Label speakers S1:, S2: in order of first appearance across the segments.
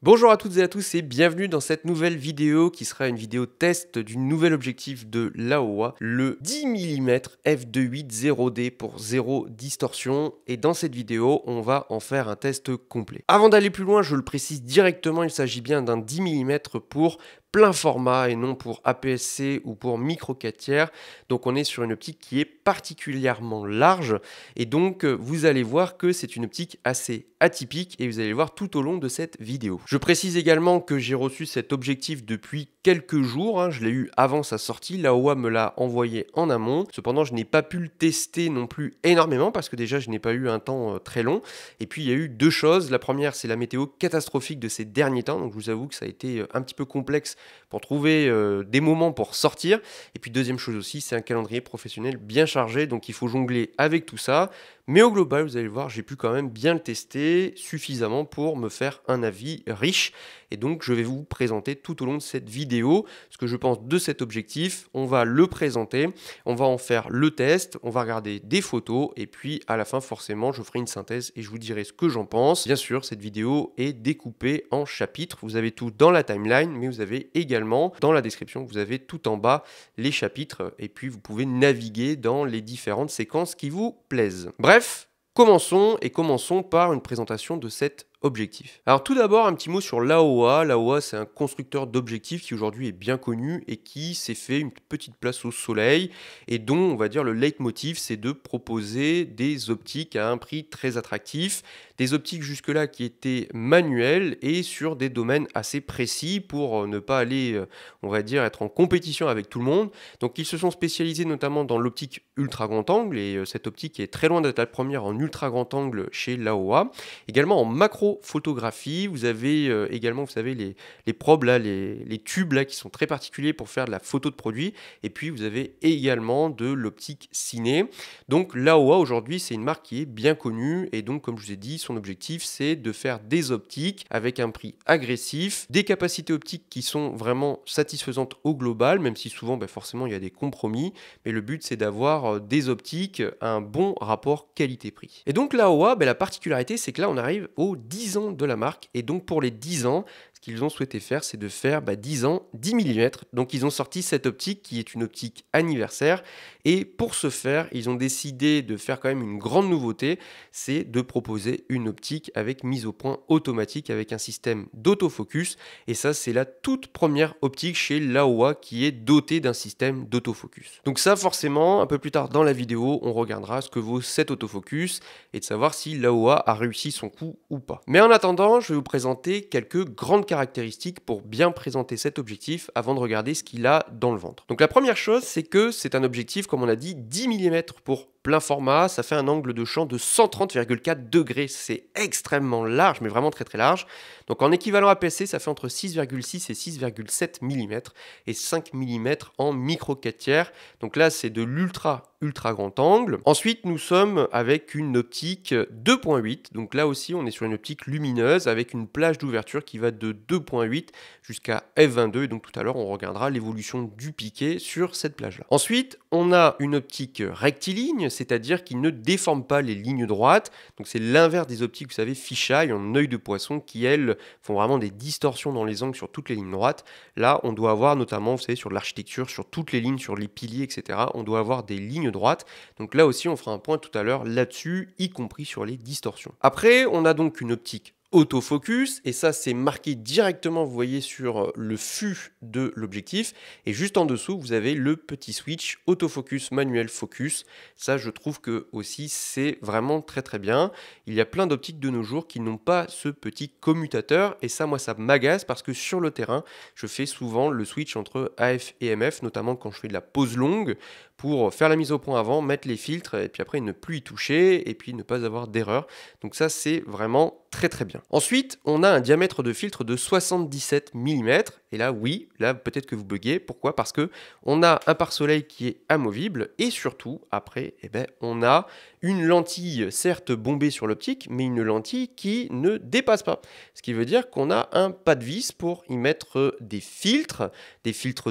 S1: Bonjour à toutes et à tous et bienvenue dans cette nouvelle vidéo qui sera une vidéo test du nouvel objectif de Laowa, le 10 mm f2.8 0D pour zéro distorsion. Et dans cette vidéo, on va en faire un test complet. Avant d'aller plus loin, je le précise directement, il s'agit bien d'un 10 mm pour plein format et non pour APS-C ou pour micro 4 tiers. Donc on est sur une optique qui est particulièrement large et donc vous allez voir que c'est une optique assez atypique et vous allez le voir tout au long de cette vidéo. Je précise également que j'ai reçu cet objectif depuis quelques jours, je l'ai eu avant sa sortie, Laowa me l'a envoyé en amont. Cependant, je n'ai pas pu le tester non plus énormément parce que déjà je n'ai pas eu un temps très long. Et puis il y a eu deux choses. La première, c'est la météo catastrophique de ces derniers temps. Donc je vous avoue que ça a été un petit peu complexe pour trouver des moments pour sortir. Et puis deuxième chose aussi, c'est un calendrier professionnel bien chargé, donc il faut jongler avec tout ça. Mais au global, vous allez le voir, j'ai pu quand même bien le tester suffisamment pour me faire un avis riche. Et donc je vais vous présenter tout au long de cette vidéo ce que je pense de cet objectif. On va le présenter, on va en faire le test, on va regarder des photos et puis à la fin forcément je ferai une synthèse et je vous dirai ce que j'en pense. Bien sûr, cette vidéo est découpée en chapitres. Vous avez tout dans la timeline, mais vous avez également dans la description, vous avez tout en bas les chapitres et puis vous pouvez naviguer dans les différentes séquences qui vous plaisent. Bref, commençons par une présentation de cet objectif. Alors tout d'abord un petit mot sur Laowa. Laowa, c'est un constructeur d'objectifs qui aujourd'hui est bien connu et qui s'est fait une petite place au soleil et dont on va dire le leitmotiv c'est de proposer des optiques à un prix très attractif, des optiques jusque-là qui étaient manuelles et sur des domaines assez précis pour ne pas aller on va dire être en compétition avec tout le monde. Donc ils se sont spécialisés notamment dans l'optique ultra grand angle et cette optique est très loin d'être la première en ultra grand angle chez Laowa. Également en macro photographie, vous avez également, vous savez, les probes là, les tubes là qui sont très particuliers pour faire de la photo de produits. Et puis vous avez également de l'optique ciné. Donc Laowa aujourd'hui, c'est une marque qui est bien connue et donc comme je vous ai dit, son objectif c'est de faire des optiques avec un prix agressif, des capacités optiques qui sont vraiment satisfaisantes au global, même si souvent forcément il y a des compromis. Mais le but c'est d'avoir des optiques à un bon rapport qualité-prix. Et donc Laowa, la particularité c'est que là on arrive aux 10 ans de la marque et donc pour les 10 ans, ce qu'ils ont souhaité faire, c'est de faire 10 ans, 10 mm. Donc ils ont sorti cette optique qui est une optique anniversaire et pour ce faire, ils ont décidé de faire quand même une grande nouveauté, c'est de proposer une optique avec mise au point automatique avec un système d'autofocus et ça c'est la toute première optique chez Laowa qui est dotée d'un système d'autofocus. Donc ça forcément, un peu plus tard dans la vidéo, on regardera ce que vaut cet autofocus et de savoir si Laowa a réussi son coup ou pas. Mais en attendant, je vais vous présenter quelques grandes caractéristiques pour bien présenter cet objectif avant de regarder ce qu'il a dans le ventre. Donc la première chose, c'est que c'est un objectif, comme on a dit, 10 mm pour plein format, ça fait un angle de champ de 130,4 degrés, c'est extrêmement large, mais vraiment très très large. Donc en équivalent APS-C, ça fait entre 6,6 et 6,7 mm et 5 mm en micro 4 tiers. Donc là, c'est de l'ultra grand angle. Ensuite, nous sommes avec une optique 2.8. Donc là aussi, on est sur une optique lumineuse avec une plage d'ouverture qui va de 2.8 jusqu'à f22. Et donc tout à l'heure, on regardera l'évolution du piqué sur cette plage-là. Ensuite, on a une optique rectiligne, c'est-à-dire qui ne déforme pas les lignes droites. Donc c'est l'inverse des optiques, vous savez, fisheye en œil de poisson qui, elles, font vraiment des distorsions dans les angles sur toutes les lignes droites. Là, on doit avoir notamment, vous savez, sur l'architecture, sur toutes les lignes, sur les piliers, etc., on doit avoir des lignes droites. Donc là aussi, on fera un point tout à l'heure là-dessus, y compris sur les distorsions. Après, on a donc une optique autofocus et ça c'est marqué directement, vous voyez, sur le fût de l'objectif et juste en dessous vous avez le petit switch autofocus manuel focus. Ça je trouve que aussi c'est vraiment très très bien. Il y a plein d'optiques de nos jours qui n'ont pas ce petit commutateur et ça moi ça m'agace parce que sur le terrain je fais souvent le switch entre AF et MF, notamment quand je fais de la pause longue pour faire la mise au point avant, mettre les filtres et puis après ne plus y toucher et puis ne pas avoir d'erreur. Donc ça c'est vraiment très très bien. Ensuite, on a un diamètre de filtre de 77 mm. Et là, oui, là peut-être que vous buguez. Pourquoi? Parce que on a un pare-soleil qui est amovible et surtout, après, on a une lentille certes bombée sur l'optique, mais une lentille qui ne dépasse pas. Ce qui veut dire qu'on a un pas de vis pour y mettre des filtres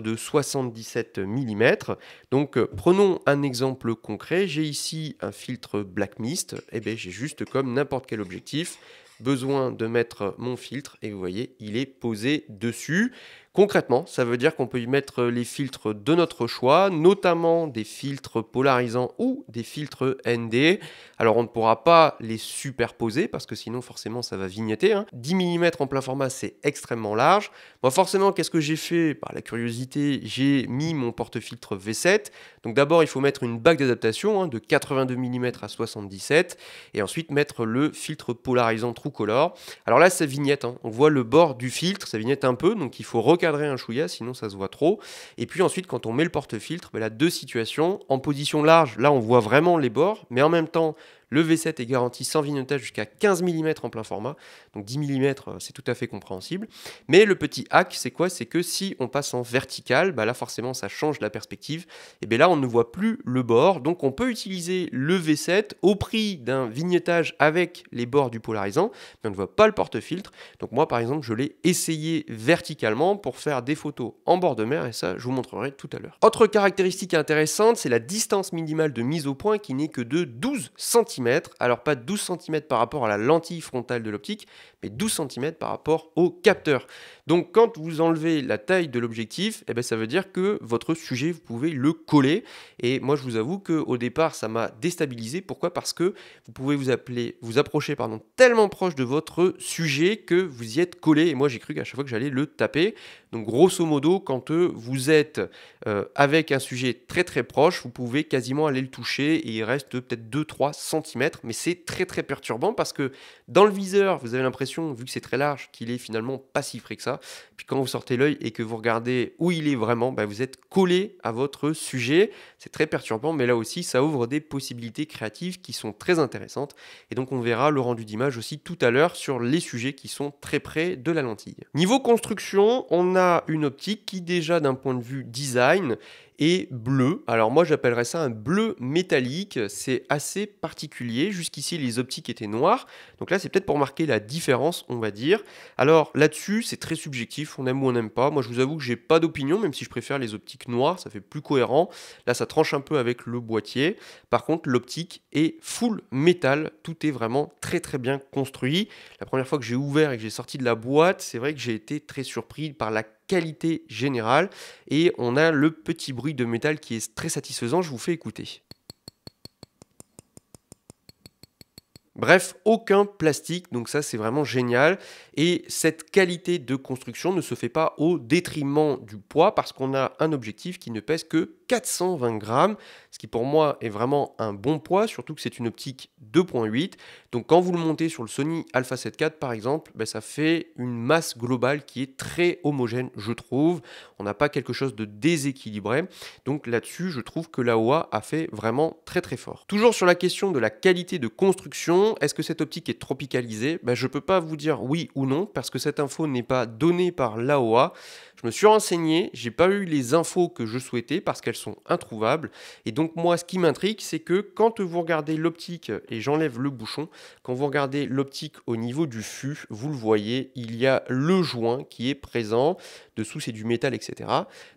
S1: de 77 mm. Donc prenons un exemple concret. J'ai ici un filtre Black Mist. J'ai juste comme n'importe quel objectif besoin de mettre mon filtre et vous voyez, il est posé dessus. Concrètement, ça veut dire qu'on peut y mettre les filtres de notre choix, notamment des filtres polarisants ou des filtres ND. Alors on ne pourra pas les superposer parce que sinon forcément ça va vignetter. 10 mm en plein format, c'est extrêmement large. Moi forcément, qu'est-ce que j'ai fait? Par la curiosité, j'ai mis mon porte-filtre V7. Donc d'abord, il faut mettre une bague d'adaptation de 82 mm à 77 et ensuite mettre le filtre polarisant TrueColor. Alors là, ça vignette, on voit le bord du filtre, ça vignette un peu, donc il faut recadrer un chouïa, sinon ça se voit trop. Et puis ensuite, quand on met le porte-filtre, là, deux situations. En position large, là, on voit vraiment les bords, mais en même temps, le V7 est garanti sans vignettage jusqu'à 15 mm en plein format, donc 10 mm, c'est tout à fait compréhensible. Mais le petit hack, c'est quoi? C'est que si on passe en vertical, là forcément ça change la perspective, et bien là on ne voit plus le bord, donc on peut utiliser le V7 au prix d'un vignettage avec les bords du polarisant, mais on ne voit pas le porte-filtre. Donc moi par exemple, je l'ai essayé verticalement pour faire des photos en bord de mer, et ça je vous montrerai tout à l'heure. Autre caractéristique intéressante, c'est la distance minimale de mise au point qui n'est que de 12 cm. Alors pas 12 cm par rapport à la lentille frontale de l'optique, mais 12 cm par rapport au capteur. Donc quand vous enlevez la taille de l'objectif, ça veut dire que votre sujet, vous pouvez le coller. Et moi je vous avoue qu'au départ ça m'a déstabilisé. Pourquoi? Parce que vous pouvez vous approcher tellement proche de votre sujet que vous y êtes collé. Et moi j'ai cru qu'à chaque fois que j'allais le taper. Donc grosso modo, quand vous êtes avec un sujet très très proche, vous pouvez quasiment aller le toucher et il reste peut-être 2-3 cm. Mais c'est très très perturbant parce que dans le viseur, vous avez l'impression, vu que c'est très large, qu'il est finalement pas si frais que ça. Puis quand vous sortez l'œil et que vous regardez où il est vraiment, vous êtes collé à votre sujet. C'est très perturbant, mais là aussi, ça ouvre des possibilités créatives qui sont très intéressantes. Et donc, on verra le rendu d'image aussi tout à l'heure sur les sujets qui sont très près de la lentille. Niveau construction, on a une optique qui déjà d'un point de vue design est bleu. Alors moi j'appellerais ça un bleu métallique, c'est assez particulier. Jusqu'ici les optiques étaient noires, donc là c'est peut-être pour marquer la différence, on va dire. Alors là-dessus c'est très subjectif, on aime ou on n'aime pas. Moi je vous avoue que j'ai pas d'opinion, même si je préfère les optiques noires, ça fait plus cohérent. Là ça tranche un peu avec le boîtier. Par contre l'optique est full métal, tout est vraiment très très bien construit. La première fois que j'ai ouvert et que j'ai sorti de la boîte, c'est vrai que j'ai été très surpris par la qualité générale et on a le petit bruit de métal qui est très satisfaisant, je vous fais écouter. Bref, aucun plastique, donc ça c'est vraiment génial. Et cette qualité de construction ne se fait pas au détriment du poids parce qu'on a un objectif qui ne pèse que 420 grammes, ce qui pour moi est vraiment un bon poids, surtout que c'est une optique 2.8. Donc quand vous le montez sur le Sony Alpha 7 IV par exemple, ça fait une masse globale qui est très homogène, je trouve. On n'a pas quelque chose de déséquilibré. Donc là-dessus, je trouve que l'AOA a fait vraiment très très fort. Toujours sur la question de la qualité de construction, est-ce que cette optique est tropicalisée? Je ne peux pas vous dire oui ou non, parce que cette info n'est pas donnée par l'AOA. Je me suis renseigné, j'ai pas eu les infos que je souhaitais parce qu'elles sont introuvables. Et donc moi, ce qui m'intrigue, c'est que quand vous regardez l'optique, et j'enlève le bouchon, quand vous regardez l'optique au niveau du fût, vous le voyez, il y a le joint qui est présent. Dessous, c'est du métal, etc.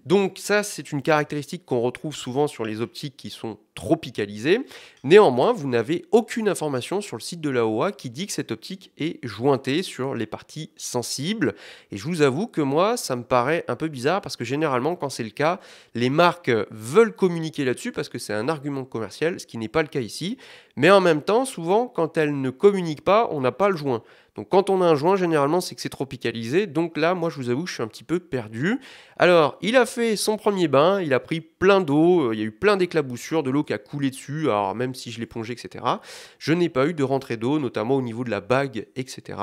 S1: Donc ça, c'est une caractéristique qu'on retrouve souvent sur les optiques qui sont tropicalisées. Néanmoins, vous n'avez aucune information sur le site de l'AOA qui dit que cette optique est jointée sur les parties sensibles. Et je vous avoue que moi, ça me paraît un peu bizarre parce que généralement, quand c'est le cas, les marques veulent communiquer là-dessus parce que c'est un argument commercial, ce qui n'est pas le cas ici. Mais en même temps, souvent, quand elles ne communiquent pas, on n'a pas le joint. Donc quand on a un joint, généralement, c'est que c'est tropicalisé. Donc là, moi, je vous avoue que je suis un petit peu perdu. Alors, il a fait son premier bain, il a pris plein d'eau, il y a eu plein d'éclaboussures, de l'eau qui a coulé dessus, alors même si je l'ai plongé, etc. Je n'ai pas eu de rentrée d'eau, notamment au niveau de la bague, etc.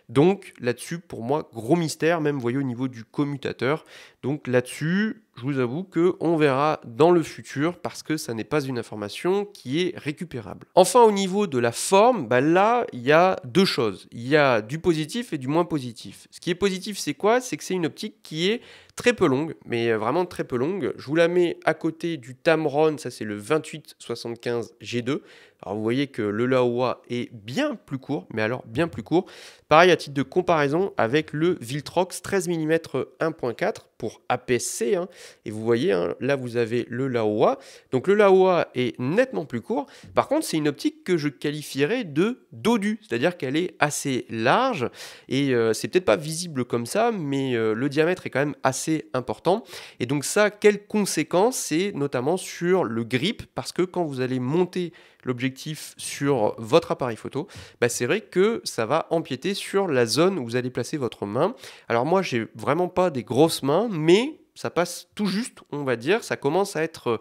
S1: Donc là-dessus, pour moi, gros mystère, même voyez au niveau du commutateur. Donc là-dessus, je vous avoue qu'on verra dans le futur parce que ça n'est pas une information qui est récupérable. Enfin, au niveau de la forme, là, il y a deux choses. Il y a du positif et du moins positif. Ce qui est positif, c'est quoi? C'est que c'est une optique qui est très peu longue, mais vraiment très peu longue. Je vous la mets à côté du Tamron, ça c'est le 2875 G2. Alors vous voyez que le Laowa est bien plus court, mais alors bien plus court. Pareil à titre de comparaison avec le Viltrox 13 mm 1.4 pour APS-C. Hein. Et vous voyez, hein, là vous avez le Laowa. Donc le Laowa est nettement plus court. Par contre, c'est une optique que je qualifierais de dodue, c'est-à-dire qu'elle est assez large. Et c'est peut-être pas visible comme ça, mais le diamètre est quand même assez important. Et donc ça, quelles conséquences? C'est notamment sur le grip, parce que quand vous allez monter l'objectif sur votre appareil photo, bah c'est vrai que ça va empiéter sur la zone où vous allez placer votre main. Alors moi, j'ai vraiment pas des grosses mains, mais ça passe tout juste, on va dire. Ça commence à être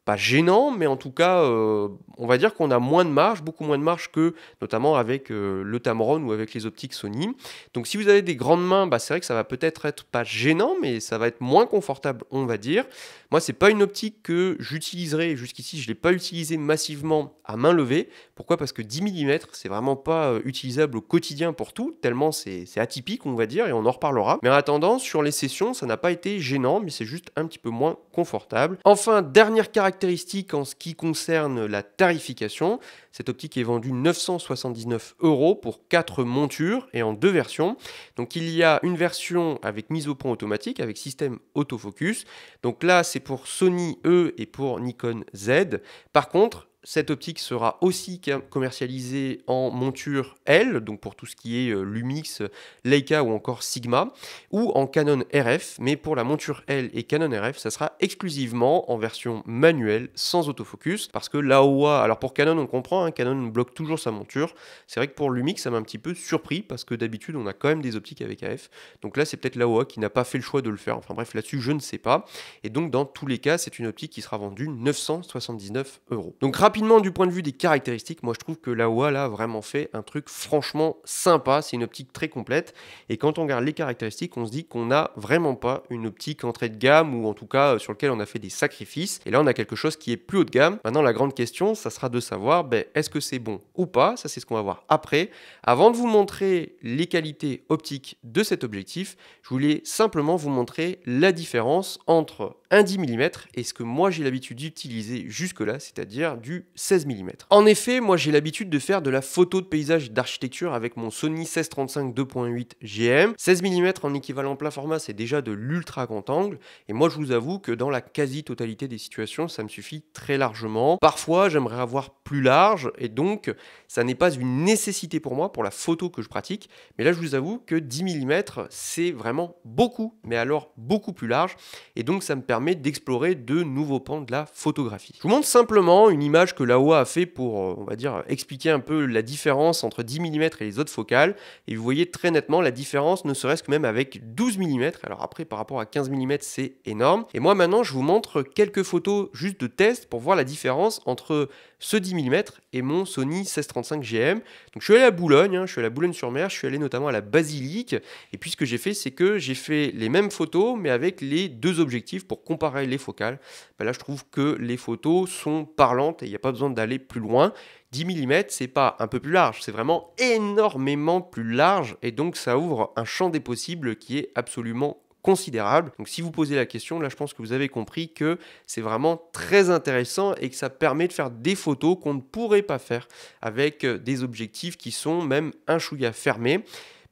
S1: pas gênant, mais en tout cas, on va dire qu'on a moins de marge, beaucoup moins de marge que notamment avec le Tamron ou avec les optiques Sony. Donc si vous avez des grandes mains, bah, c'est vrai que ça va peut-être être pas gênant, mais ça va être moins confortable, on va dire. Moi, c'est pas une optique que j'utiliserai, jusqu'ici, je ne l'ai pas utilisée massivement à main levée. Pourquoi? Parce que 10 mm, c'est vraiment pas utilisable au quotidien pour tout, tellement c'est atypique, on va dire, et on en reparlera. Mais en attendant, sur les sessions, ça n'a pas été gênant, mais c'est juste un petit peu moins confortable. Enfin, dernière caractéristique en ce qui concerne la tarification, cette optique est vendue 979 € pour 4 montures et en 2 versions. Donc il y a une version avec mise au point automatique, avec système autofocus. Donc là, c'est pour Sony E et pour Nikon Z. Par contre, cette optique sera aussi commercialisée en monture L, donc pour tout ce qui est Lumix, Leica ou encore Sigma, ou en Canon RF, mais pour la monture L et Canon RF, ça sera exclusivement en version manuelle, sans autofocus, parce que l'AOA, alors pour Canon on comprend, hein, Canon bloque toujours sa monture, c'est vrai que pour Lumix ça m'a un petit peu surpris, parce que d'habitude on a quand même des optiques avec AF, donc là c'est peut-être l'AOA qui n'a pas fait le choix de le faire, enfin bref là-dessus je ne sais pas, et donc dans tous les cas c'est une optique qui sera vendue 979 €. Donc rapidement, du point de vue des caractéristiques, moi je trouve que l'AOA là a vraiment fait un truc franchement sympa. C'est une optique très complète. Et quand on regarde les caractéristiques, on se dit qu'on n'a vraiment pas une optique entrée de gamme ou en tout cas sur lequel on a fait des sacrifices. Et là, on a quelque chose qui est plus haut de gamme. Maintenant, la grande question, ça sera de savoir est-ce que c'est bon ou pas. Ça, c'est ce qu'on va voir après. Avant de vous montrer les qualités optiques de cet objectif, je voulais simplement vous montrer la différence entre un 10 mm et ce que moi j'ai l'habitude d'utiliser jusque-là, c'est-à-dire du 16 mm. En effet, moi j'ai l'habitude de faire de la photo de paysage et d'architecture avec mon Sony 1635 2.8 GM. 16 mm en équivalent plein format, c'est déjà de l'ultra grand angle. Et moi je vous avoue que dans la quasi-totalité des situations, ça me suffit très largement. Parfois, j'aimerais avoir plus large et donc ça n'est pas une nécessité pour moi pour la photo que je pratique. Mais là, je vous avoue que 10 mm, c'est vraiment beaucoup, mais alors beaucoup plus large. Et donc ça me permet d'explorer de nouveaux pans de la photographie. Je vous montre simplement une image que l'AOA a fait pour, on va dire, expliquer un peu la différence entre 10 mm et les autres focales. Et vous voyez très nettement la différence, ne serait-ce que même avec 12 mm. Alors après, par rapport à 15 mm, c'est énorme. Et moi, maintenant, je vous montre quelques photos juste de test pour voir la différence entre ce 10 mm et mon Sony 1635 GM. Donc je suis allé à Boulogne, je suis allé à Boulogne-sur-Mer, je suis allé notamment à la Basilique. Et puis ce que j'ai fait, c'est que j'ai fait les mêmes photos, mais avec les deux objectifs pour comparer les focales. Là, je trouve que les photos sont parlantes et il n'y a pas besoin d'aller plus loin. 10 mm, c'est pas un peu plus large, c'est vraiment énormément plus large et donc ça ouvre un champ des possibles qui est absolument considérable. Donc si vous posez la question, là je pense que vous avez compris que c'est vraiment très intéressant et que ça permet de faire des photos qu'on ne pourrait pas faire avec des objectifs qui sont même un chouïa fermés.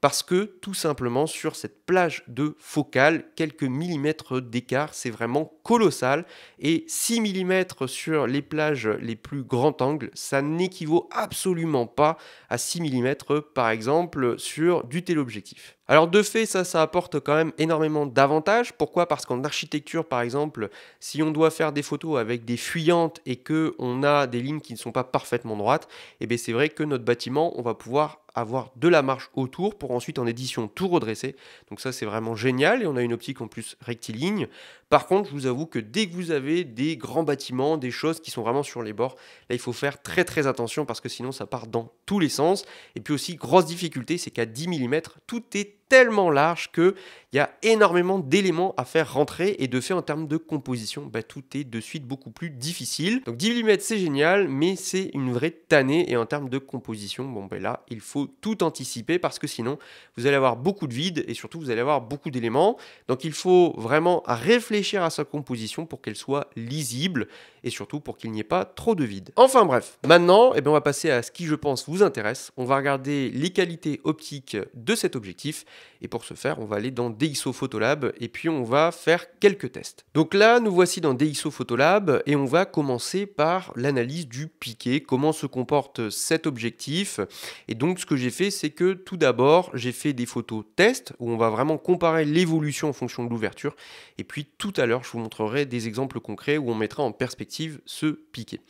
S1: Parce que tout simplement sur cette plage de focale, quelques millimètres d'écart, c'est vraiment colossal. Et 6 mm sur les plages les plus grand angle, ça n'équivaut absolument pas à 6 mm par exemple sur du téléobjectif. Alors de fait, ça apporte quand même énormément d'avantages. Pourquoi? Parce qu'en architecture, par exemple, si on doit faire des photos avec des fuyantes et qu'on a des lignes qui ne sont pas parfaitement droites, eh bien c'est vrai que notre bâtiment, on va pouvoir avoir de la marge autour pour ensuite en édition tout redresser. Donc ça c'est vraiment génial et on a une optique en plus rectiligne. Par contre, je vous avoue que dès que vous avez des grands bâtiments, des choses qui sont vraiment sur les bords, là il faut faire très très attention parce que sinon ça part dans tous les sens. Et puis aussi, grosse difficulté, c'est qu'à 10 mm, tout est tellement large qu'il y a énormément d'éléments à faire rentrer et de fait en termes de composition, bah, tout est de suite beaucoup plus difficile. Donc 10 mm c'est génial, mais c'est une vraie tannée et en termes de composition, bon ben là il faut tout anticiper parce que sinon vous allez avoir beaucoup de vide et surtout vous allez avoir beaucoup d'éléments. Donc il faut vraiment réfléchir à sa composition pour qu'elle soit lisible et surtout pour qu'il n'y ait pas trop de vide. Enfin bref, maintenant on va passer à ce qui je pense vous intéresse. On va regarder les qualités optiques de cet objectif et pour ce faire on va aller dans DxO Photolab et puis on va faire quelques tests. Donc là nous voici dans DxO Photolab et on va commencer par l'analyse du piqué, comment se comporte cet objectif. Et donc ce que j'ai fait c'est que tout d'abord j'ai fait des photos test où on va vraiment comparer l'évolution en fonction de l'ouverture et puis tout à l'heure je vous montrerai des exemples concrets où on mettra en perspective ce piqué.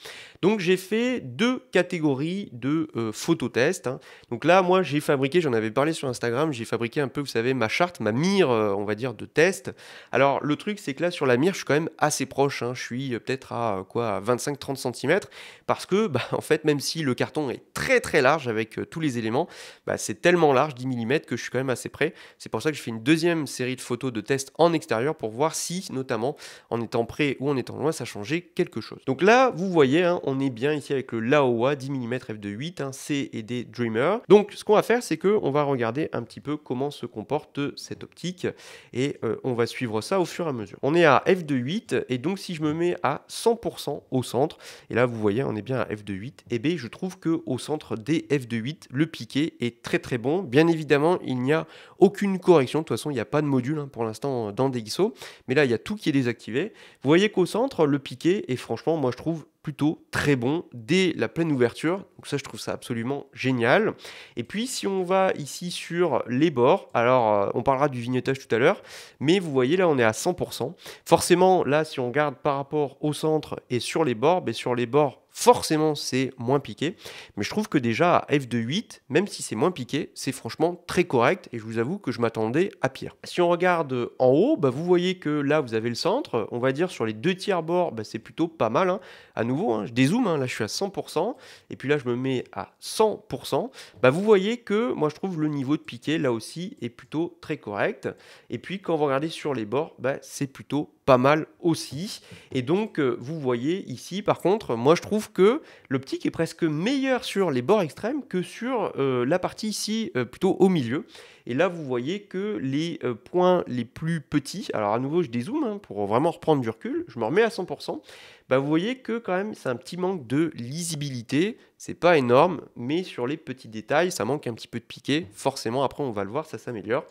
S1: Donc j'ai fait deux catégories de photos test, hein. Donc là moi j'ai fabriqué, j'en avais parlé sur Instagram, j'ai fabriqué un peu vous savez ma charte, ma mire on va dire de test. Alors le truc c'est que là sur la mire je suis quand même assez proche, hein. Je suis peut-être à quoi 25-30 cm parce que bah, en fait même si le carton est très large avec tous les éléments, bah, c'est tellement large 10 mm que je suis quand même assez près. C'est pour ça que je fais une deuxième série de photos de test en extérieur pour voir si notamment en étant près ou en étant loin ça changeait quelque chose. Donc là vous voyez hein, on est bien ici avec le Laowa 10 mm f2.8 hein, C et D Dreamer. Donc ce qu'on va faire c'est que on va regarder un petit peu comment se comporte cette optique et on va suivre ça au fur et à mesure. On est à f2.8 et donc si je me mets à 100% au centre, et là vous voyez on est bien à f2.8, et bien je trouve que au centre des f2.8 le piqué est très bon. Bien évidemment il n'y a aucune correction, de toute façon il n'y a pas de module hein, pour l'instant dans DxO, mais là il y a tout qui est désactivé. Vous voyez qu'au centre le piqué est franchement moi je trouve plutôt très bon dès la pleine ouverture, donc ça je trouve ça absolument génial. Et puis si on va ici sur les bords, alors on parlera du vignettage tout à l'heure, mais vous voyez là on est à 100%. Forcément là si on regarde par rapport au centre et sur les bords, ben, sur les bords forcément c'est moins piqué, mais je trouve que déjà à f2.8, même si c'est moins piqué, c'est franchement très correct et je vous avoue que je m'attendais à pire. Si on regarde en haut, bah vous voyez que là vous avez le centre, on va dire sur les deux tiers bords, bah c'est plutôt pas mal, hein. À nouveau, hein, je dézoome, hein, là je suis à 100%, et puis là je me mets à 100%, bah vous voyez que moi je trouve le niveau de piqué là aussi est plutôt très correct, et puis quand vous regardez sur les bords, bah, c'est plutôt pas mal aussi. Et donc vous voyez ici par contre moi je trouve que l'optique est presque meilleure sur les bords extrêmes que sur la partie ici plutôt au milieu. Et là vous voyez que les points les plus petits, alors à nouveau je dézoome hein, pour vraiment reprendre du recul, je me remets à 100%, bah, vous voyez que quand même c'est un petit manque de lisibilité, c'est pas énorme, mais sur les petits détails ça manque un petit peu de piqué, forcément après on va le voir ça s'améliore.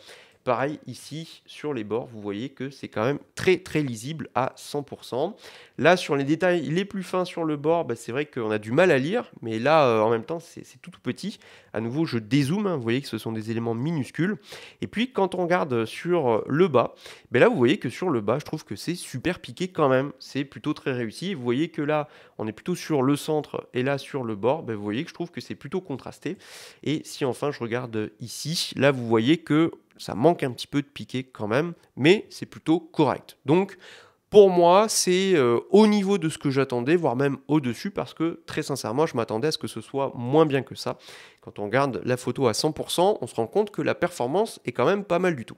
S1: Pareil ici sur les bords, vous voyez que c'est quand même très lisible à 100%. Là sur les détails les plus fins sur le bord, bah, c'est vrai qu'on a du mal à lire, mais là en même temps c'est tout petit. À nouveau je dézoome, hein, vous voyez que ce sont des éléments minuscules. Et puis quand on regarde sur le bas, bah, là vous voyez que sur le bas je trouve que c'est super piqué quand même, c'est plutôt très réussi. Vous voyez que là on est plutôt sur le centre et là sur le bord, bah, vous voyez que je trouve que c'est plutôt contrasté. Et si enfin je regarde ici, là vous voyez que ça manque un petit peu de piqué quand même, mais c'est plutôt correct. Donc, pour moi, c'est au niveau de ce que j'attendais, voire même au-dessus, parce que très sincèrement, je m'attendais à ce que ce soit moins bien que ça. Quand on regarde la photo à 100%, on se rend compte que la performance est quand même pas mal du tout.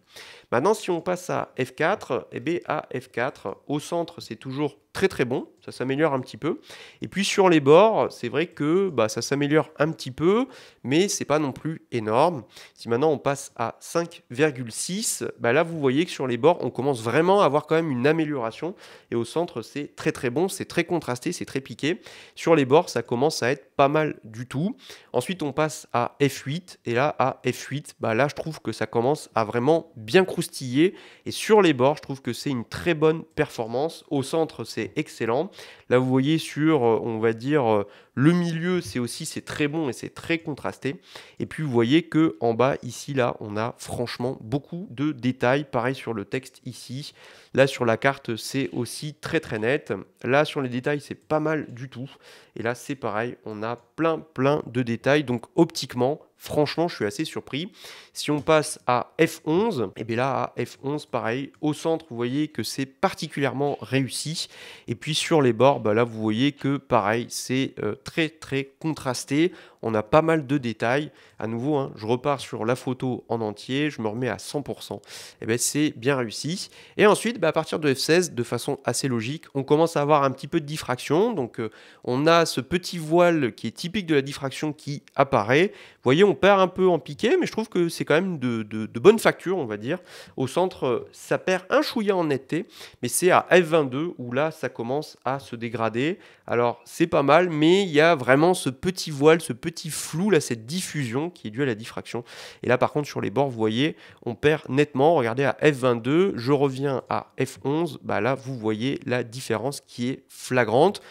S1: Maintenant, si on passe à f4, eh bien à f4, au centre, c'est toujours très bon, ça s'améliore un petit peu. Et puis sur les bords, c'est vrai que bah, ça s'améliore un petit peu, mais c'est pas non plus énorme. Si maintenant on passe à 5,6, bah là vous voyez que sur les bords, on commence vraiment à avoir quand même une amélioration. Et au centre, c'est très bon, c'est très contrasté, c'est très piqué. Sur les bords, ça commence à être pas mal du tout. Ensuite, on passe à f8, et là, à f8, bah là, je trouve que ça commence à vraiment bien croustiller. Et sur les bords, je trouve que c'est une très bonne performance. Au centre, c'est excellent. Là, vous voyez sur, on va dire, le milieu, c'est très bon et c'est très contrasté. Et puis, vous voyez que en bas, ici, là, on a franchement beaucoup de détails. Pareil sur le texte ici. Là, sur la carte, c'est aussi très net. Là, sur les détails, c'est pas mal du tout. Et là, c'est pareil, on a plein de détails. Donc, optiquement, franchement, je suis assez surpris. Si on passe à F11, et bien là, à F11, pareil, au centre, vous voyez que c'est particulièrement réussi. Et puis sur les bords, bah là, vous voyez que pareil, c'est très très contrasté. On a pas mal de détails. À nouveau, hein, je repars sur la photo en entier, je me remets à 100%. Et bien c'est bien réussi. Et ensuite, bah, à partir de F16, de façon assez logique, on commence à avoir un petit peu de diffraction. Donc on a ce petit voile qui est typique de la diffraction qui apparaît. Vous voyez, on perd un peu en piqué, mais je trouve que c'est quand même de bonne facture, on va dire. Au centre, ça perd un chouïa en netteté, mais c'est à F22 où là, ça commence à se dégrader. Alors, c'est pas mal, mais il y a vraiment ce petit voile, ce petit flou, là, cette diffusion qui est due à la diffraction. Et là, par contre, sur les bords, vous voyez, on perd nettement. Regardez à F22, je reviens à F11. Bah là, vous voyez la différence qui est flagrante.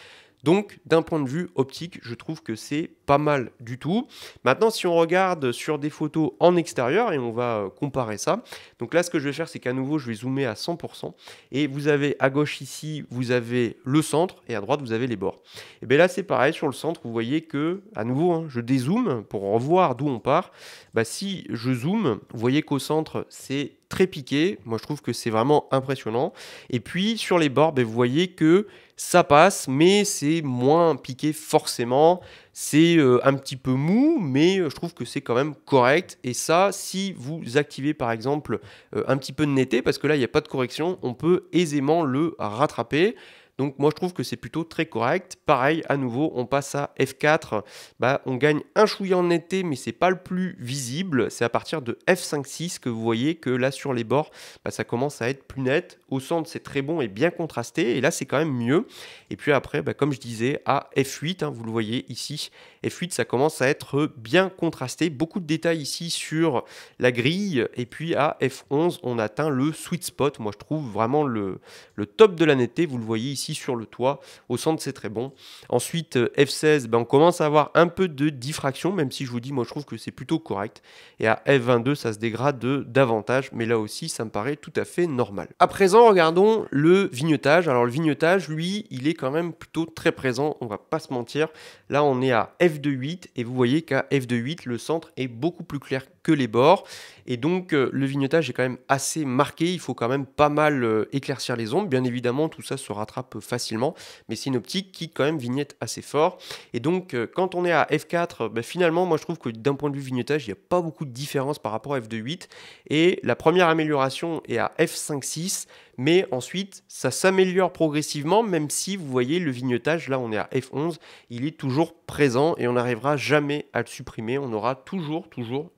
S1: Donc, d'un point de vue optique, je trouve que c'est pas mal du tout. Maintenant, si on regarde sur des photos en extérieur, et on va comparer ça. Donc là, ce que je vais faire, c'est qu'à nouveau, je vais zoomer à 100%. Et vous avez à gauche ici, vous avez le centre, et à droite, vous avez les bords. Et bien là, c'est pareil, sur le centre, vous voyez que, à nouveau, hein, je dézoome pour revoir d'où on part. Bah, si je zoome, vous voyez qu'au centre, c'est très piqué. Moi, je trouve que c'est vraiment impressionnant. Et puis, sur les bords, vous voyez que ça passe, mais c'est moins piqué forcément. C'est un petit peu mou, mais je trouve que c'est quand même correct. Et ça, si vous activez par exemple un petit peu de netteté, parce que là, il n'y a pas de correction, on peut aisément le rattraper. Donc moi je trouve que c'est plutôt très correct. Pareil, à nouveau, on passe à F4. Bah, on gagne un chouïa en netteté, mais c'est pas le plus visible. C'est à partir de F5-6 que vous voyez que là sur les bords, bah, ça commence à être plus net. Au centre, c'est très bon et bien contrasté. Et là, c'est quand même mieux. Et puis après, bah, comme je disais, à F8, hein, vous le voyez ici, F8, ça commence à être bien contrasté. Beaucoup de détails ici sur la grille. Et puis à F11, on atteint le sweet spot. Moi, je trouve vraiment le top de la netteté. Vous le voyez ici sur le toit. Au centre, c'est très bon. Ensuite, F16, ben, on commence à avoir un peu de diffraction, même si je vous dis, moi, je trouve que c'est plutôt correct. Et à F22, ça se dégrade davantage, mais là aussi, ça me paraît tout à fait normal. À présent, regardons le vignettage. Alors, le vignettage, lui, il est quand même plutôt très présent, on va pas se mentir. Là, on est à F2.8 et vous voyez qu'à F2.8, le centre est beaucoup plus clair que les bords. Et donc, le vignettage est quand même assez marqué. Il faut quand même pas mal éclaircir les ombres. Bien évidemment, tout ça se rattrape facilement, mais c'est une optique qui quand même vignette assez fort. Et donc, quand on est à F4, ben, finalement, moi je trouve que d'un point de vue vignettage, il n'y a pas beaucoup de différence par rapport à F2.8. Et la première amélioration est à F5.6, mais ensuite, ça s'améliore progressivement, même si vous voyez le vignettage, là on est à F11, il est toujours présent et on n'arrivera jamais à le supprimer. On aura toujours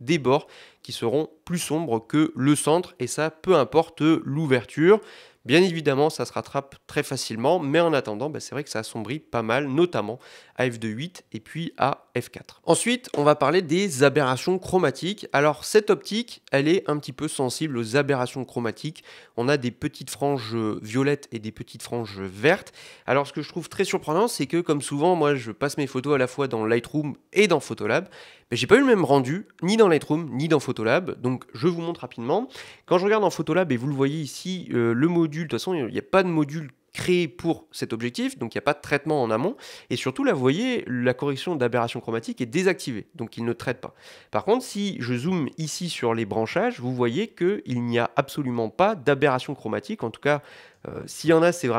S1: des bords qui seront plus sombres que le centre, et ça, peu importe l'ouverture. Bien évidemment, ça se rattrape très facilement, mais en attendant, bah, c'est vrai que ça assombrit pas mal, notamment à F2.8 et puis à F4. Ensuite, on va parler des aberrations chromatiques. Alors, cette optique, elle est un petit peu sensible aux aberrations chromatiques. On a des petites franges violettes et des petites franges vertes. Alors, ce que je trouve très surprenant, c'est que, comme souvent, moi, je passe mes photos à la fois dans Lightroom et dans Photolab. Mais j'ai pas eu le même rendu, ni dans Lightroom, ni dans Photolab. Donc, je vous montre rapidement. Quand je regarde en Photolab, et vous le voyez ici, le module, de toute façon, il n'y a pas de module créé pour cet objectif, donc il n'y a pas de traitement en amont. Et surtout, là, vous voyez, la correction d'aberration chromatique est désactivée, donc il ne traite pas. Par contre, si je zoome ici sur les branchages, vous voyez qu'il n'y a absolument pas d'aberration chromatique. En tout cas, s'il y en a, c'est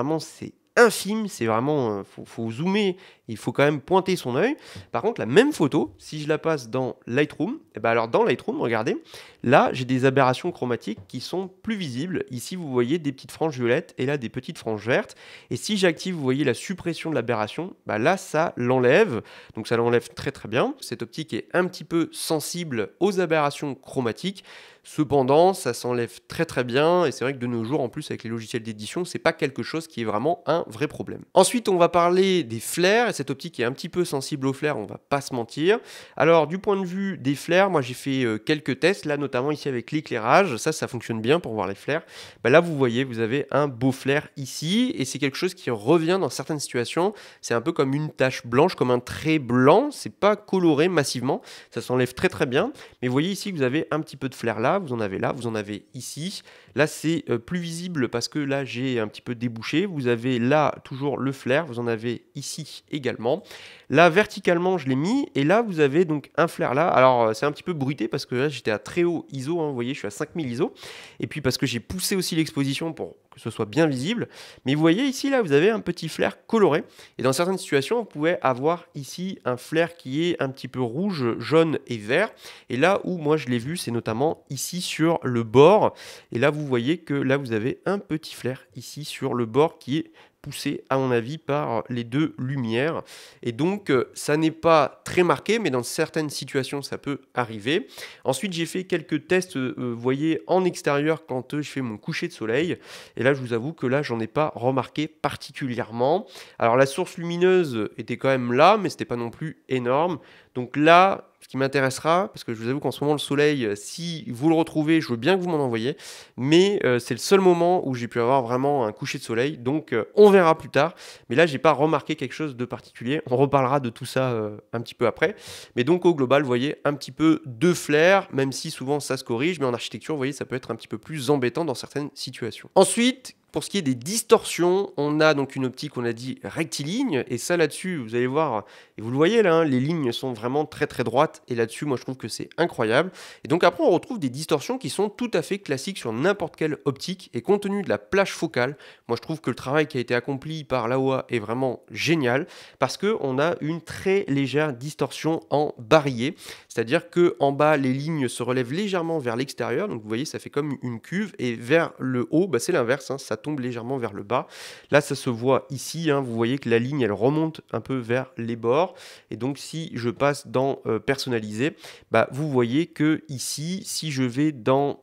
S1: infime, c'est vraiment, faut zoomer, il faut quand même pointer son œil. Par contre, la même photo, si je la passe dans Lightroom, et ben alors dans Lightroom, regardez, là j'ai des aberrations chromatiques qui sont plus visibles. Ici, vous voyez des petites franges violettes et là des petites franges vertes. Et si j'active, vous voyez la suppression de l'aberration, bah là ça l'enlève. Donc ça l'enlève très très bien. Cette optique est un petit peu sensible aux aberrations chromatiques. Cependant, ça s'enlève très très bien, et c'est vrai que de nos jours, en plus avec les logiciels d'édition, c'est pas quelque chose qui est vraiment un vrai problème. Ensuite, on va parler des flares, et cette optique est un petit peu sensible aux flares, on va pas se mentir. Alors, du point de vue des flares, moi j'ai fait quelques tests, là notamment ici avec l'éclairage, ça fonctionne bien pour voir les flares. Bah, là, vous voyez, vous avez un beau flare ici, et c'est quelque chose qui revient dans certaines situations. C'est un peu comme une tache blanche, comme un trait blanc, c'est pas coloré massivement, ça s'enlève très très bien. Mais vous voyez ici que vous avez un petit peu de flair là. là, vous en avez ici. Là, c'est plus visible parce que là, j'ai un petit peu débouché. Vous avez là toujours le flair, vous en avez ici également. Là, verticalement, je l'ai mis et là, vous avez donc un flair là. Alors, c'est un petit peu bruité parce que là, j'étais à très haut ISO, hein, vous voyez, je suis à 5000 ISO. Et puis parce que j'ai poussé aussi l'exposition pour que ce soit bien visible. Mais vous voyez ici, là, vous avez un petit flair coloré. Et dans certaines situations, vous pouvez avoir ici un flair qui est un petit peu rouge, jaune et vert. Et là où moi, je l'ai vu, c'est notamment ici sur le bord. Et là, vous voyez que là, vous avez un petit flair ici sur le bord qui est poussé à mon avis par les deux lumières et donc ça n'est pas très marqué mais dans certaines situations ça peut arriver. Ensuite j'ai fait quelques tests vous voyez en extérieur quand je fais mon coucher de soleil et là je vous avoue que là j'en ai pas remarqué particulièrement. Alors la source lumineuse était quand même là mais c'était pas non plus énorme, donc là ce qui m'intéressera, parce que je vous avoue qu'en ce moment le soleil, si vous le retrouvez, je veux bien que vous m'en envoyiez, mais c'est le seul moment où j'ai pu avoir vraiment un coucher de soleil, donc on verra plus tard, mais là j'ai pas remarqué quelque chose de particulier, on reparlera de tout ça un petit peu après, mais donc au global, vous voyez, un petit peu de flair, même si souvent ça se corrige, mais en architecture, vous voyez, ça peut être un petit peu plus embêtant dans certaines situations. Ensuite, pour ce qui est des distorsions, on a donc une optique, on a dit rectiligne, et ça là-dessus, vous allez voir, et vous le voyez là, hein, les lignes sont vraiment très très droites, et là-dessus, moi je trouve que c'est incroyable. Et donc après, on retrouve des distorsions qui sont tout à fait classiques sur n'importe quelle optique, et compte tenu de la plage focale, moi je trouve que le travail qui a été accompli par l'AOA est vraiment génial, parce qu'on a une très légère distorsion en barillet, c'est-à-dire que en bas, les lignes se relèvent légèrement vers l'extérieur, donc vous voyez, ça fait comme une cuve, et vers le haut, bah, c'est l'inverse, hein, ça tombe légèrement vers le bas. Là, ça se voit ici, hein, vous voyez que la ligne, elle remonte un peu vers les bords. Et donc, si je passe dans personnaliser, bah, vous voyez que ici, si je vais dans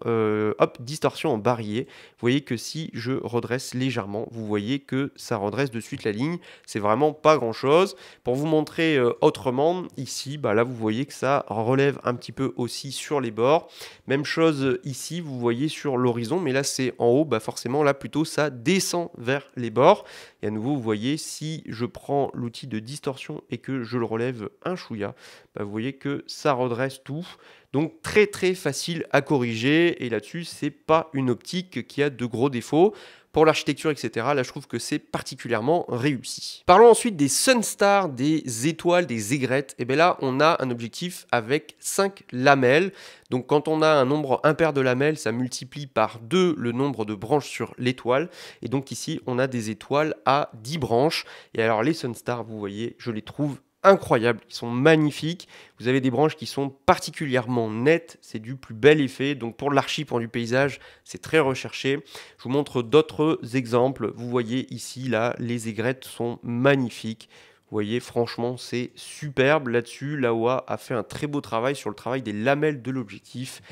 S1: distorsion en barillet, vous voyez que si je redresse légèrement, vous voyez que ça redresse de suite la ligne. C'est vraiment pas grand-chose. Pour vous montrer autrement, ici, bah, là, vous voyez que ça relève un petit peu aussi sur les bords. Même chose ici, vous voyez sur l'horizon, mais là, c'est en haut, bah, forcément, là, plutôt, ça descend vers les bords. Et à nouveau, vous voyez, si je prends l'outil de distorsion et que je le relève un chouïa, bah vous voyez que ça redresse tout. Donc très très facile à corriger. Et là-dessus, c'est pas une optique qui a de gros défauts. Pour l'architecture, etc., là, je trouve que c'est particulièrement réussi. Parlons ensuite des Sunstar, des étoiles, des aigrettes. Et bien là, on a un objectif avec 5 lamelles. Donc quand on a un nombre impair de lamelles, ça multiplie par 2 le nombre de branches sur l'étoile. Et donc ici, on a des étoiles à 10 branches. Et alors les Sunstar, vous voyez, je les trouve incroyables, ils sont magnifiques. Vous avez des branches qui sont particulièrement nettes, c'est du plus bel effet. Donc pour l'archi, pour du paysage, c'est très recherché. Je vous montre d'autres exemples. Vous voyez ici, là, les aigrettes sont magnifiques. Vous voyez, franchement, c'est superbe là-dessus. L'AOA a fait un très beau travail sur le travail des lamelles de l'objectif.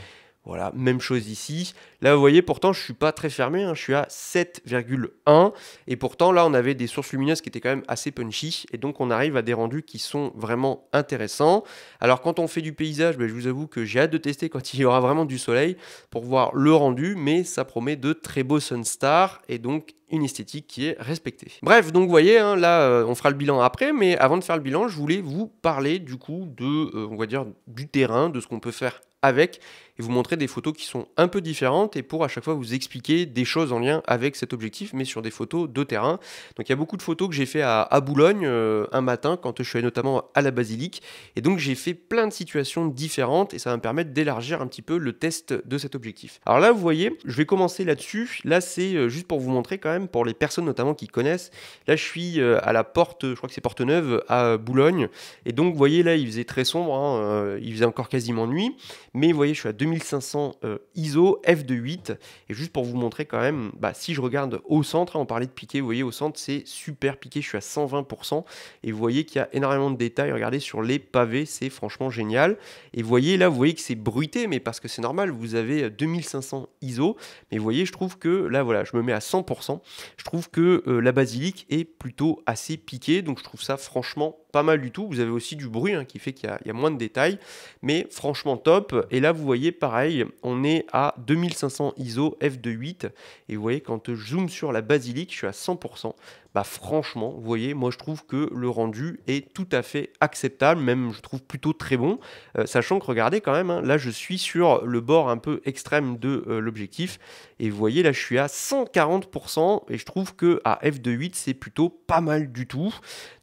S1: Voilà, même chose ici. Là, vous voyez, pourtant, je ne suis pas très fermé, hein, je suis à 7,1. Et pourtant, là, on avait des sources lumineuses qui étaient quand même assez punchy. Et donc, on arrive à des rendus qui sont vraiment intéressants. Alors, quand on fait du paysage, ben, je vous avoue que j'ai hâte de tester quand il y aura vraiment du soleil pour voir le rendu. Mais ça promet de très beaux Sunstar et donc une esthétique qui est respectée. Bref, donc vous voyez, hein, là, on fera le bilan après. Mais avant de faire le bilan, je voulais vous parler du coup de, on va dire, du terrain, de ce qu'on peut faire avec et vous montrer des photos qui sont un peu différentes et pour à chaque fois vous expliquer des choses en lien avec cet objectif mais sur des photos de terrain. Donc il y a beaucoup de photos que j'ai fait à Boulogne un matin quand je suis allé notamment à la basilique et donc j'ai fait plein de situations différentes et ça va me permettre d'élargir un petit peu le test de cet objectif. Alors là vous voyez, je vais commencer là-dessus. Là c'est juste pour vous montrer quand même pour les personnes notamment qui connaissent. Là je suis à la porte, je crois que c'est Porte Neuve à Boulogne et donc vous voyez là il faisait très sombre, hein, il faisait encore quasiment nuit. Mais vous voyez, je suis à 2500 ISO, f2.8. Et juste pour vous montrer quand même, bah, si je regarde au centre, hein, on parlait de piqué, vous voyez, au centre, c'est super piqué, je suis à 120%. Et vous voyez qu'il y a énormément de détails. Regardez sur les pavés, c'est franchement génial. Et vous voyez, là, vous voyez que c'est bruité, mais parce que c'est normal, vous avez 2500 ISO. Mais vous voyez, je trouve que là, voilà, je me mets à 100%. Je trouve que la basilique est plutôt assez piquée. Donc, je trouve ça franchement pas mal du tout. Vous avez aussi du bruit hein, qui fait qu'il y a moins de détails. Mais franchement top. Et là, vous voyez, pareil, on est à 2500 ISO f2.8. Et vous voyez, quand je zoome sur la basilique, je suis à 100%. bah franchement, vous voyez, moi je trouve que le rendu est tout à fait acceptable, même je trouve plutôt très bon, sachant que regardez quand même, hein, là je suis sur le bord un peu extrême de l'objectif, et vous voyez là je suis à 140%, et je trouve que à f2.8 c'est plutôt pas mal du tout.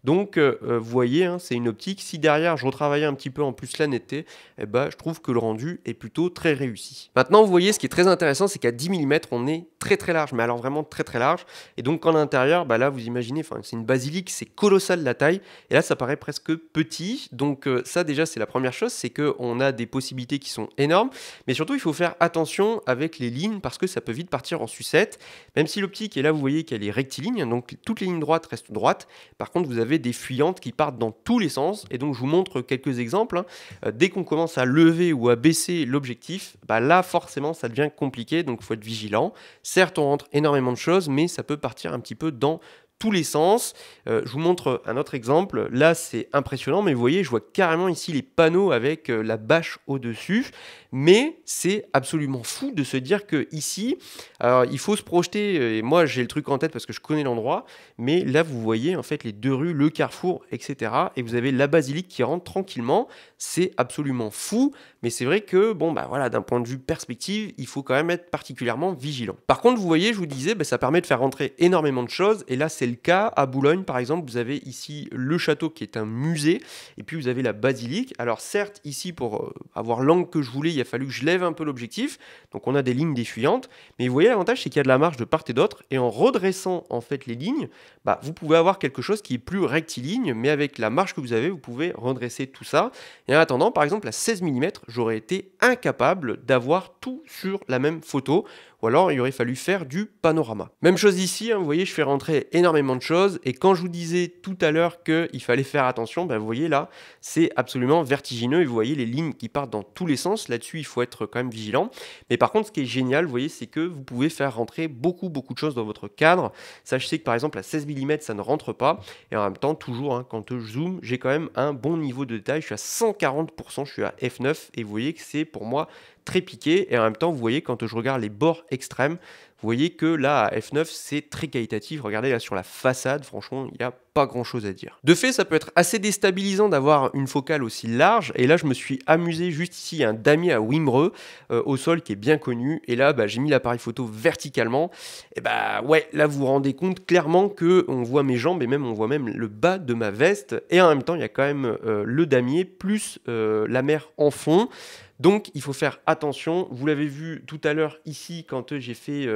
S1: Donc vous voyez, hein, c'est une optique, si derrière je retravaillais un petit peu en plus la netteté, eh ben, je trouve que le rendu est plutôt très réussi. Maintenant vous voyez, ce qui est très intéressant, c'est qu'à 10 mm on est très large, mais alors vraiment très large, et donc en intérieur, bah là vous imaginez, c'est une basilique, c'est colossal la taille, et là ça paraît presque petit, donc ça déjà c'est la première chose, c'est qu'on a des possibilités qui sont énormes, mais surtout il faut faire attention avec les lignes, parce que ça peut vite partir en sucette, même si l'optique, et là vous voyez qu'elle est rectiligne, donc toutes les lignes droites restent droites, par contre vous avez des fuyantes qui partent dans tous les sens, et donc je vous montre quelques exemples, hein. Dès qu'on commence à lever ou à baisser l'objectif, bah là forcément ça devient compliqué, donc il faut être vigilant. Certes on rentre énormément de choses, mais ça peut partir un petit peu dans tous les sens. Je vous montre un autre exemple. Là, c'est impressionnant, mais vous voyez, je vois carrément ici les panneaux avec la bâche au-dessus. Mais c'est absolument fou de se dire que ici, alors il faut se projeter, et moi j'ai le truc en tête parce que je connais l'endroit, mais là vous voyez en fait les deux rues, le carrefour, etc. Et vous avez la basilique qui rentre tranquillement. C'est absolument fou, mais c'est vrai que bon bah voilà, d'un point de vue perspective, il faut quand même être particulièrement vigilant. Par contre, vous voyez, je vous disais, bah, ça permet de faire rentrer énormément de choses, et là c'est le cas à Boulogne par exemple. Vous avez ici le château qui est un musée, et puis vous avez la basilique. Alors certes, ici pour avoir l'angle que je voulais, il a fallu que je lève un peu l'objectif, donc on a des lignes défuyantes, mais vous voyez l'avantage c'est qu'il y a de la marge de part et d'autre, et en redressant en fait les lignes, bah, vous pouvez avoir quelque chose qui est plus rectiligne, mais avec la marge que vous avez, vous pouvez redresser tout ça. Et en attendant, par exemple à 16 mm, j'aurais été incapable d'avoir tout sur la même photo, ou alors il aurait fallu faire du panorama. Même chose ici, hein, vous voyez, je fais rentrer énormément de choses, et quand je vous disais tout à l'heure qu'il fallait faire attention, bah, vous voyez là, c'est absolument vertigineux, et vous voyez les lignes qui partent dans tous les sens. Là-dessus, il faut être quand même vigilant. Mais par contre, ce qui est génial, vous voyez, c'est que vous pouvez faire rentrer beaucoup de choses dans votre cadre. Sachez que par exemple, à 16 mm, ça ne rentre pas, et en même temps, toujours, hein, quand je zoome, j'ai quand même un bon niveau de détail, je suis à 140%, je suis à f9, et vous voyez que c'est pour moi très piqué, et en même temps vous voyez quand je regarde les bords extrêmes, vous voyez que là à f9 c'est très qualitatif. Regardez là sur la façade, franchement il n'y a pas grand chose à dire. De fait, ça peut être assez déstabilisant d'avoir une focale aussi large, et là je me suis amusé juste ici, un damier à Wimereux au sol qui est bien connu, et là bah, j'ai mis l'appareil photo verticalement, et bah ouais, là vous vous rendez compte clairement que on voit mes jambes, et même on voit même le bas de ma veste, et en même temps il y a quand même le damier plus la mer en fond. Donc il faut faire attention, vous l'avez vu tout à l'heure ici quand j'ai fait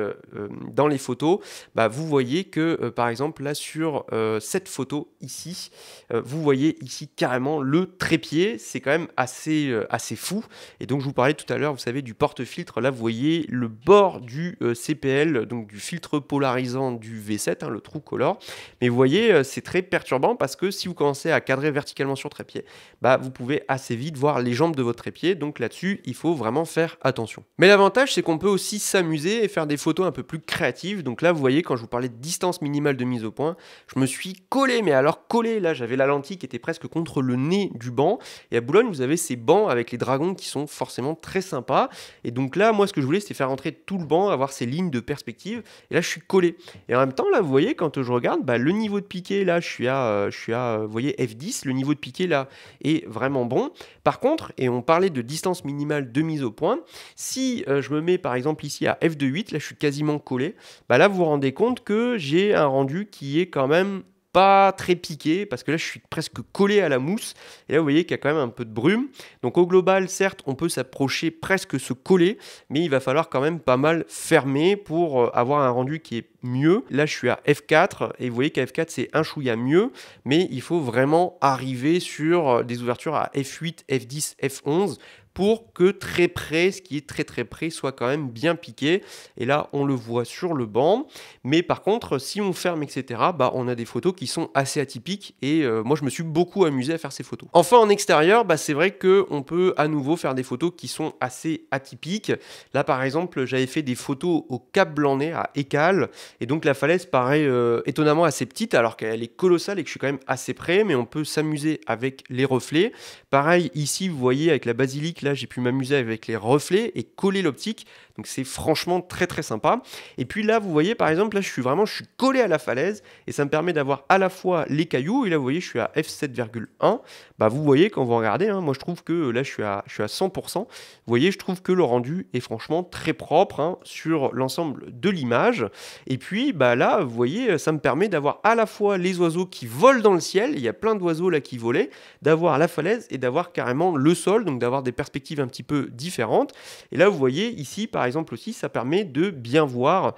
S1: dans les photos, bah, vous voyez que par exemple là sur cette photo ici, vous voyez ici carrément le trépied, c'est quand même assez fou. Et donc je vous parlais tout à l'heure, vous savez, du porte-filtre, là vous voyez le bord du CPL, donc du filtre polarisant du V7, hein, le True Color, mais vous voyez c'est très perturbant parce que si vous commencez à cadrer verticalement sur trépied, bah, vous pouvez assez vite voir les jambes de votre trépied, donc là-dessus, il faut vraiment faire attention. Mais l'avantage, c'est qu'on peut aussi s'amuser et faire des photos un peu plus créatives. Donc là, vous voyez, quand je vous parlais de distance minimale de mise au point, je me suis collé, mais alors collé, là, j'avais la lentille qui était presque contre le nez du banc. Et à Boulogne, vous avez ces bancs avec les dragons qui sont forcément très sympas. Et donc là, moi, ce que je voulais, c'était faire rentrer tout le banc, avoir ces lignes de perspective. Et là, je suis collé. Et en même temps, là, vous voyez, quand je regarde, bah, le niveau de piqué, là, je suis à vous voyez, F10. Le niveau de piqué, là, est vraiment bon. Par contre, et on parlait de distance minimale de mise au point, si je me mets par exemple ici à f2.8, là je suis quasiment collé, bah là vous vous rendez compte que j'ai un rendu qui est quand même pas très piqué, parce que là je suis presque collé à la mousse, et là vous voyez qu'il y a quand même un peu de brume. Donc au global, certes on peut s'approcher, presque se coller, mais il va falloir quand même pas mal fermer pour avoir un rendu qui est mieux. Là je suis à f4, et vous voyez qu'à f4 c'est un chouïa mieux, mais il faut vraiment arriver sur des ouvertures à f8, f10, f11 pour que très près, ce qui est très près, soit quand même bien piqué. Et là, on le voit sur le banc. Mais par contre, si on ferme, etc., bah, on a des photos qui sont assez atypiques. Et moi, je me suis beaucoup amusé à faire ces photos. Enfin, en extérieur, bah, c'est vrai qu'on peut à nouveau faire des photos qui sont assez atypiques. Là, par exemple, j'avais fait des photos au Cap Blanc-Nez, à Écalles. Et donc, la falaise paraît étonnamment assez petite, alors qu'elle est colossale et que je suis quand même assez près. Mais on peut s'amuser avec les reflets. Pareil, ici, vous voyez, avec la basilique, là, là, j'ai pu m'amuser avec les reflets et coller l'optique. Donc c'est franchement très très sympa. Et puis là, vous voyez, par exemple, là, je suis collé à la falaise et ça me permet d'avoir à la fois les cailloux. Et là, vous voyez, je suis à f7,1. Bah, vous voyez, quand vous regardez, hein, moi, je trouve que là, je suis à 100%. Vous voyez, je trouve que le rendu est franchement très propre hein, sur l'ensemble de l'image. Et puis, bah, là, vous voyez, ça me permet d'avoir à la fois les oiseaux qui volent dans le ciel. Il y a plein d'oiseaux là qui volaient, d'avoir la falaise et d'avoir carrément le sol, donc d'avoir des perspectives un petit peu différentes. Et là, vous voyez, ici, par exemple aussi, ça permet de bien voir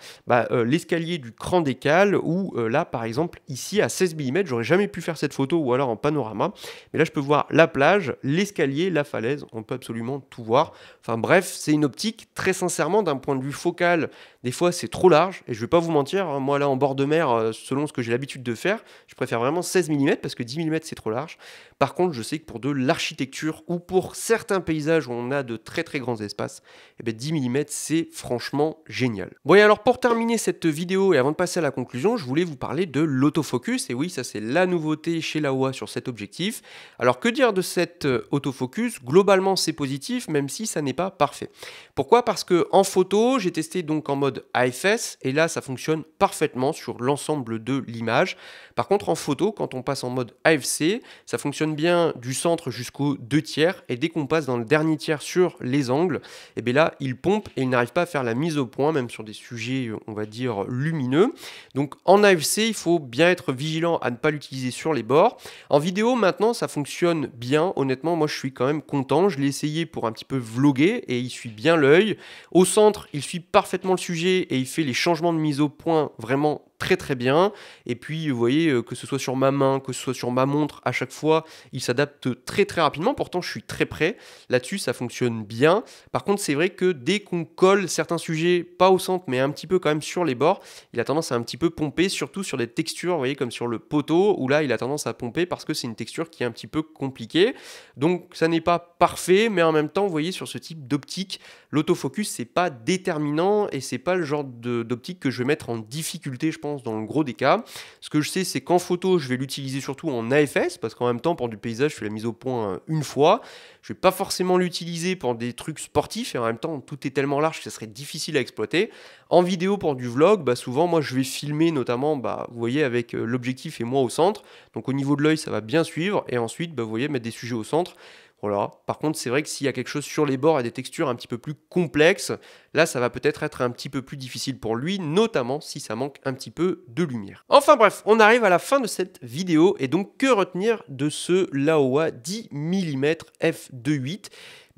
S1: l'escalier du cran des cales où là, par exemple, ici, à 16 mm, j'aurais jamais pu faire cette photo ou alors en panorama. Mais là, je peux voir la plage, l'escalier, la falaise, on peut absolument tout voir. Enfin bref, c'est une optique, très sincèrement, d'un point de vue focal, des fois c'est trop large, et je vais pas vous mentir, hein, moi là en bord de mer, selon ce que j'ai l'habitude de faire, je préfère vraiment 16 mm parce que 10 mm c'est trop large. Par contre, je sais que pour de l'architecture ou pour certains paysages où on a de très très grands espaces, eh bien 10 mm c'est franchement génial. Bon et alors pour terminer cette vidéo et avant de passer à la conclusion, je voulais vous parler de l'autofocus, et oui ça c'est la nouveauté chez Laowa sur cet objectif. Alors que dire de cet autofocus? Globalement c'est positif même si ça n'est pas parfait. Pourquoi? Parce que en photo, j'ai testé donc en mode AFS et là ça fonctionne parfaitement sur l'ensemble de l'image. Par contre en photo, quand on passe en mode AFC, ça fonctionne bien du centre jusqu'aux 2/3 et dès qu'on passe dans le dernier tiers sur les angles, et bien là il pompe et il n'arrive pas à faire la mise au point même sur des sujets on va dire lumineux. Donc en AFC, il faut bien être vigilant à ne pas l'utiliser sur les bords. En vidéo maintenant ça fonctionne bien, honnêtement moi je suis quand même content, je l'ai essayé pour un petit peu vloguer et il suit bien l'œil. Au centre il suit parfaitement le sujet et il fait les changements de mise au point vraiment très très bien. Et puis vous voyez que ce soit sur ma main, que ce soit sur ma montre, à chaque fois il s'adapte très très rapidement. Pourtant je suis très près là-dessus, ça fonctionne bien. Par contre c'est vrai que dès qu'on colle certains sujets, pas au centre mais un petit peu quand même sur les bords, il a tendance à un petit peu pomper, surtout sur des textures, vous voyez comme sur le poteau où là il a tendance à pomper parce que c'est une texture qui est un petit peu compliquée. Donc ça n'est pas parfait, mais en même temps vous voyez sur ce type d'optique, l'autofocus c'est pas déterminant et c'est pas le genre d'optique que je vais mettre en difficulté je pense dans le gros des cas. Ce que je sais c'est qu'en photo je vais l'utiliser surtout en AFS parce qu'en même temps pour du paysage je fais la mise au point une fois. Je vais pas forcément l'utiliser pour des trucs sportifs et en même temps tout est tellement large que ça serait difficile à exploiter. En vidéo pour du vlog, souvent moi je vais filmer notamment, vous voyez avec l'objectif et moi au centre. Donc au niveau de l'œil ça va bien suivre et ensuite vous voyez mettre des sujets au centre. Voilà. Par contre, c'est vrai que s'il y a quelque chose sur les bords et des textures un petit peu plus complexes, là, ça va peut-être être un petit peu plus difficile pour lui, notamment si ça manque un petit peu de lumière. Enfin bref, on arrive à la fin de cette vidéo et donc que retenir de ce Laowa 10 mm f2.8?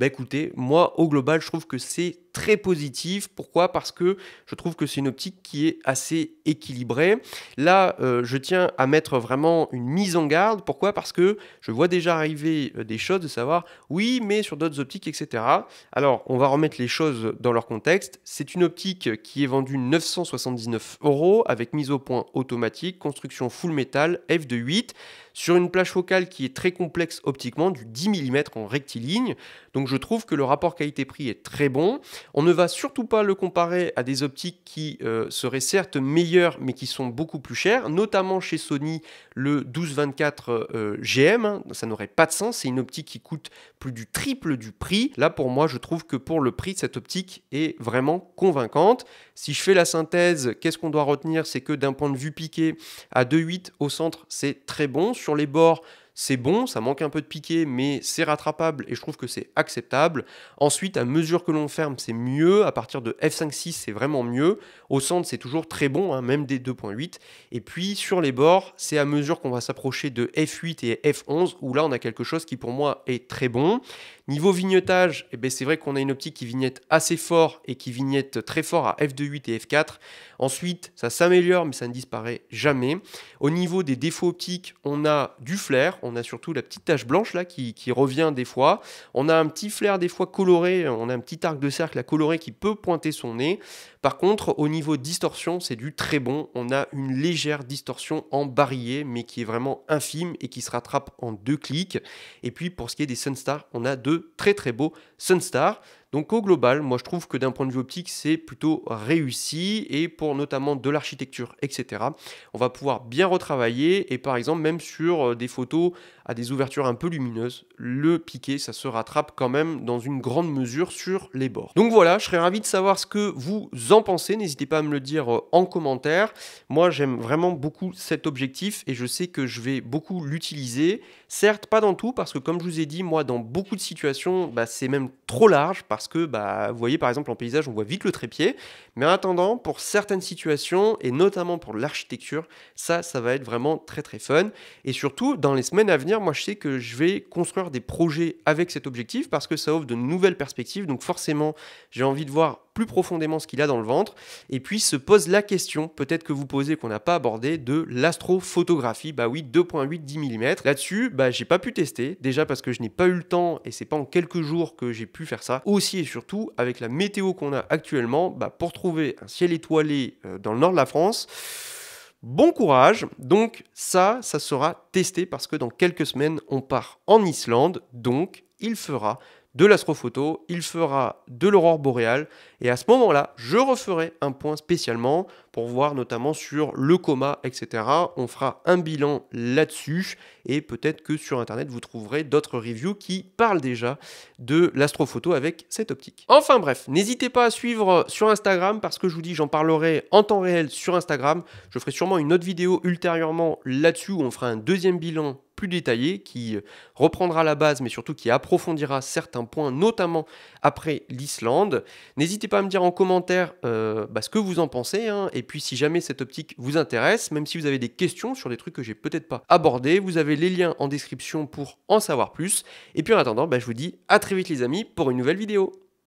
S1: Écoutez, moi au global, je trouve que c'est très positif. Pourquoi? Parce que je trouve que c'est une optique qui est assez équilibrée. Là, je tiens à mettre vraiment une mise en garde. Pourquoi? Parce que je vois déjà arriver des choses de savoir, oui, mais sur d'autres optiques, etc. Alors, on va remettre les choses dans leur contexte. C'est une optique qui est vendue 979 € avec mise au point automatique, construction full métal, f2.8, sur une plage focale qui est très complexe optiquement, du 10 mm en rectiligne. Donc je trouve que le rapport qualité-prix est très bon. On ne va surtout pas le comparer à des optiques qui seraient certes meilleures mais qui sont beaucoup plus chères, notamment chez Sony le 1224 GM, hein, ça n'aurait pas de sens, c'est une optique qui coûte plus du triple du prix. Là pour moi je trouve que pour le prix cette optique est vraiment convaincante. Si je fais la synthèse, qu'est-ce qu'on doit retenir? C'est que d'un point de vue piqué, à 2.8 au centre c'est très bon, sur les bords c'est bon, ça manque un peu de piqué, mais c'est rattrapable et je trouve que c'est acceptable. Ensuite, à mesure que l'on ferme, c'est mieux. À partir de f5.6, c'est vraiment mieux. Au centre, c'est toujours très bon, hein, même des 2.8. Et puis, sur les bords, c'est à mesure qu'on va s'approcher de f8 et f11, où là, on a quelque chose qui, pour moi, est très bon. Niveau vignettage, c'est vrai qu'on a une optique qui vignette assez fort et qui vignette très fort à f2.8 et f4. Ensuite, ça s'améliore, mais ça ne disparaît jamais. Au niveau des défauts optiques, on a du flair. On a surtout la petite tache blanche là qui revient des fois. On a un petit flair des fois coloré. On a un petit arc de cercle à colorer qui peut pointer son nez. Par contre, au niveau distorsion, c'est du très bon. On a une légère distorsion en barillet, mais qui est vraiment infime et qui se rattrape en 2 clics. Et puis, pour ce qui est des Sunstar, on a de très très beaux Sunstar. Donc au global, moi je trouve que d'un point de vue optique, c'est plutôt réussi et pour notamment de l'architecture, etc. On va pouvoir bien retravailler et par exemple même sur des photos à des ouvertures un peu lumineuses, le piqué, ça se rattrape quand même dans une grande mesure sur les bords. Donc voilà, je serais ravi de savoir ce que vous en pensez. N'hésitez pas à me le dire en commentaire. Moi, j'aime vraiment beaucoup cet objectif et je sais que je vais beaucoup l'utiliser. Certes, pas dans tout parce que comme je vous ai dit, moi, dans beaucoup de situations, c'est même trop large parce que, vous voyez, par exemple, en paysage, on voit vite le trépied. Mais en attendant, pour certaines situations et notamment pour l'architecture, ça va être vraiment très très fun. Et surtout, dans les semaines à venir, moi je sais que je vais construire des projets avec cet objectif parce que ça offre de nouvelles perspectives. Donc forcément, j'ai envie de voir plus profondément ce qu'il a dans le ventre. Et puis se pose la question, peut-être que vous posez qu'on n'a pas abordé, de l'astrophotographie. Bah oui, 2.8 10 mm. Là-dessus, j'ai pas pu tester. Déjà parce que je n'ai pas eu le temps et c'est pas en quelques jours que j'ai pu faire ça. Aussi et surtout, avec la météo qu'on a actuellement, pour trouver un ciel étoilé dans le nord de la France, bon courage. Donc ça sera testé parce que dans quelques semaines, on part en Islande. Donc il fera de l'astrophoto, il fera de l'aurore boréale. Et à ce moment-là, je referai un point spécialement pour voir notamment sur le coma, etc. On fera un bilan là-dessus. Et peut-être que sur Internet, vous trouverez d'autres reviews qui parlent déjà de l'astrophoto avec cette optique. Enfin bref, n'hésitez pas à suivre sur Instagram parce que je vous dis, j'en parlerai en temps réel sur Instagram. Je ferai sûrement une autre vidéo ultérieurement là-dessus où on fera un deuxième bilan plus détaillé qui reprendra la base mais surtout qui approfondira certains points, notamment après l'Islande. N'hésitez pas à me dire en commentaire ce que vous en pensez, hein. Et puis si jamais cette optique vous intéresse, même si vous avez des questions sur des trucs que j'ai peut-être pas abordés, vous avez les liens en description pour en savoir plus. Et puis en attendant, je vous dis à très vite les amis pour une nouvelle vidéo.